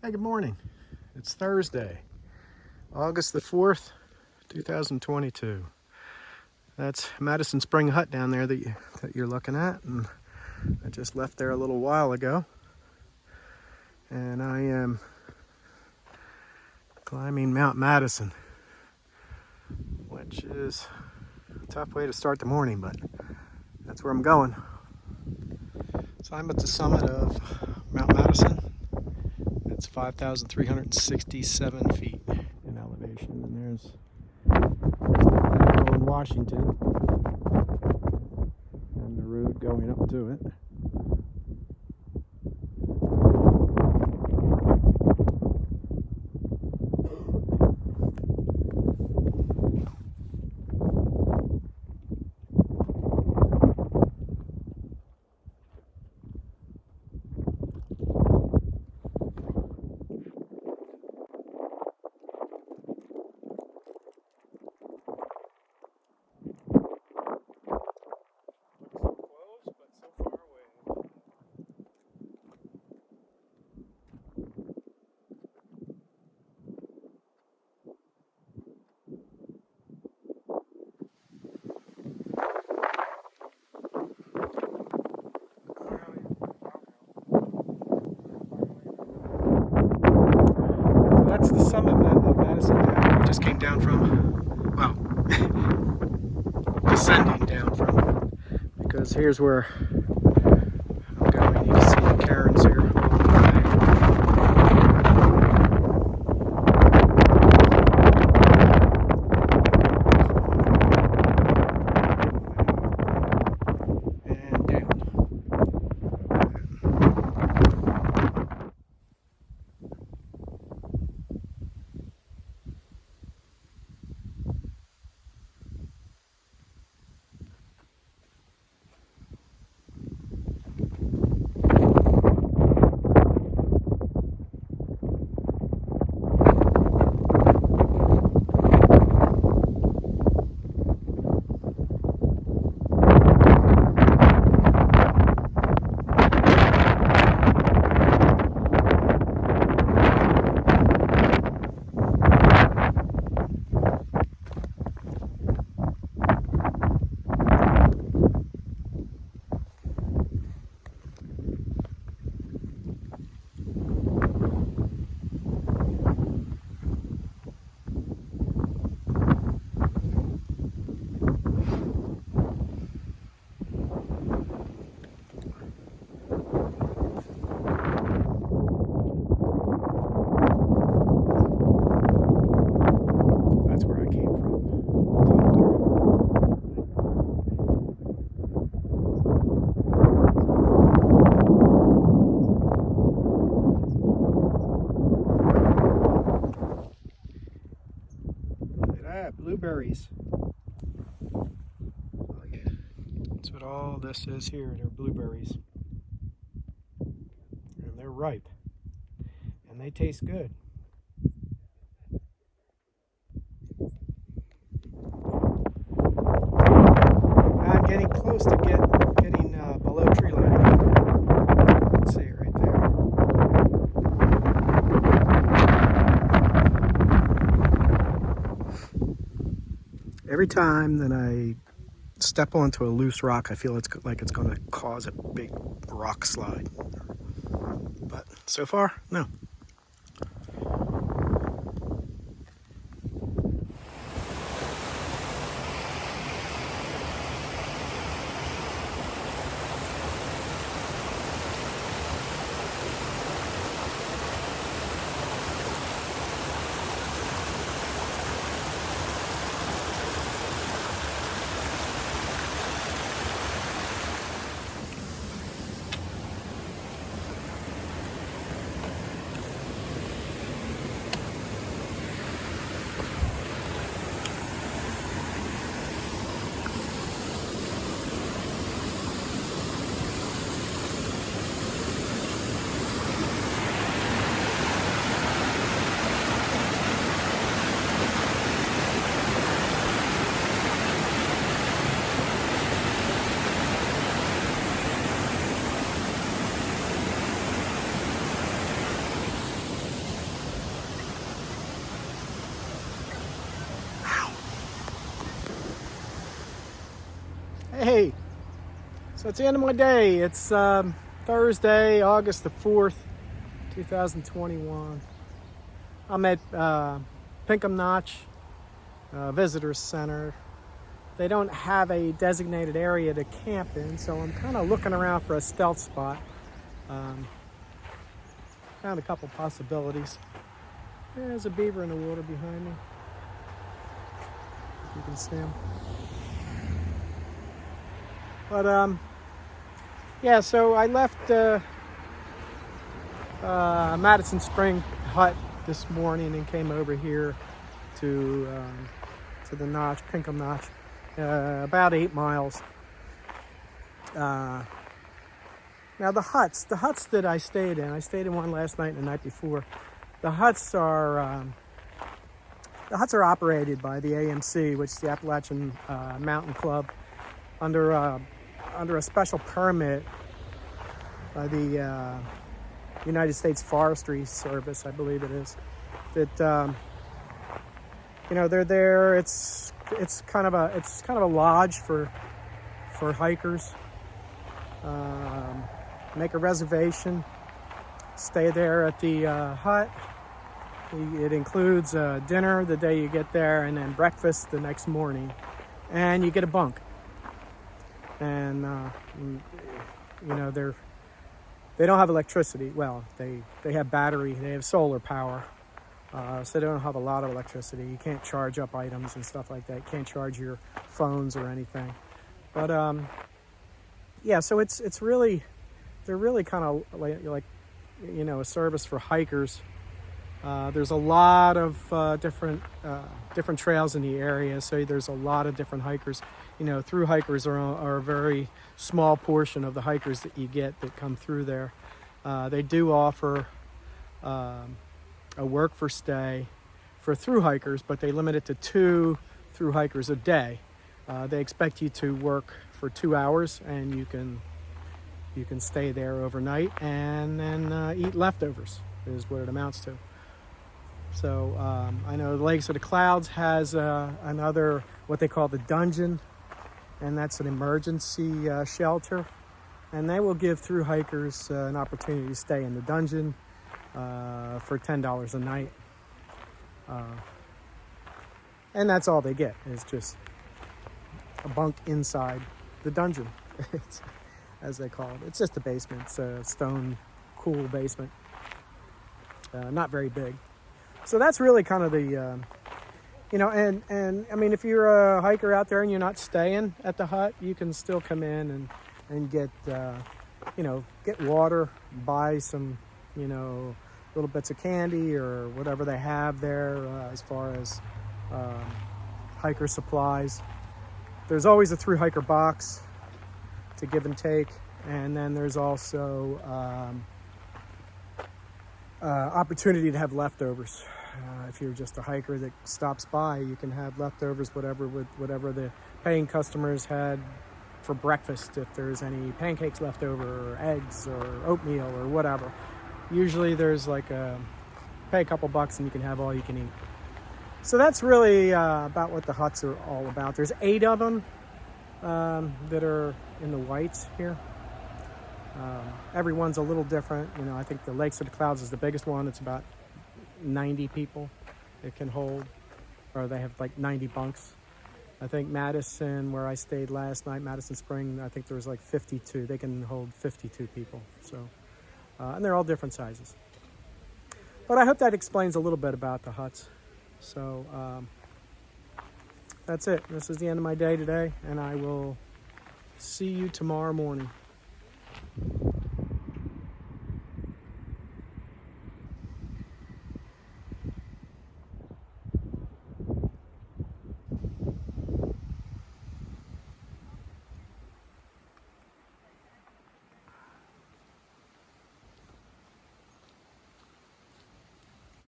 Hey, good morning. It's Thursday, August the 4th, 2022. That's Madison Spring Hut down there that you're looking at, and I just left there a little while ago. And I am climbing Mount Madison, which is a tough way to start the morning, but that's where I'm going. So I'm at the summit of Mount Madison. It's 5,367 feet in elevation, and there's Idaho and Washington, and the road going up to it. That's the summit of Madison that we just came down from. Well, descending down from. Because here's where I'm going. You can see the cairns here along the way. And down. That's where I came from. Look at that, blueberries. Oh yeah, that's what all this is here. They're blueberries, and they're ripe, and they taste good. I'm getting close to getting below tree line. Let's see it right there. Every time that I step onto a loose rock, I feel it's like it's going to cause a big rock slide. But so far, no. Hey, so it's the end of my day. It's Thursday, August the 4th, 2021. I'm at Pinkham Notch Visitor Center. They don't have a designated area to camp in, so I'm kind of looking around for a stealth spot. Found a couple possibilities. There's a beaver in the water behind me. If you can see him. But yeah, so I left Madison Spring Hut this morning and came over here to the Notch, Pinkham Notch, about 8 miles. Now the huts that I stayed in one last night and the night before. The huts are operated by the AMC, which is the Appalachian Mountain Club, under a special permit by the United States Forestry Service, I believe it is. That they're there. It's kind of a lodge for hikers. Make a reservation, stay there at the hut. It includes dinner the day you get there, and then breakfast the next morning, and you get a bunk. And they don't have electricity. Well, they have battery. They have solar power, so they don't have a lot of electricity. You can't charge up items and stuff like that. You can't charge your phones or anything. But yeah, so they're really kind of like a service for hikers. There's a lot of different trails in the area, so there's a lot of different hikers. Through hikers are a very small portion of the hikers that you get that come through there. They do offer a work for stay for through hikers, but they limit it to 2 through hikers a day. They expect you to work for 2 hours, and you can stay there overnight and then eat leftovers is what it amounts to. So I know the Lakes of the Clouds has another, what they call the dungeon, and that's an emergency shelter. And they will give through hikers an opportunity to stay in the dungeon for $10 a night. And that's all they get, is just a bunk inside the dungeon, as they call it. It's just a basement. It's a stone, cool basement. Not very big. So that's really kind of the, and I mean, if you're a hiker out there and you're not staying at the hut, you can still come in and get, get water, buy some, little bits of candy or whatever they have there as far as hiker supplies. There's always a through hiker box to give and take. And then there's also opportunity to have leftovers. If you're just a hiker that stops by, you can have leftovers, whatever the paying customers had for breakfast. If there's any pancakes left over, or eggs, or oatmeal, or whatever. Usually there's pay a couple bucks and you can have all you can eat. So that's really about what the huts are all about. There's 8 of them that are in the whites here. Everyone's a little different. I think the Lakes of the Clouds is the biggest one. It's about 90 people it can hold, or they have 90 bunks. I think Madison, where I stayed last night, Madison Spring, I think there was 52. They can hold 52 people. So, and they're all different sizes. But I hope that explains a little bit about the huts. So that's it. This is the end of my day today, and I will see you tomorrow morning.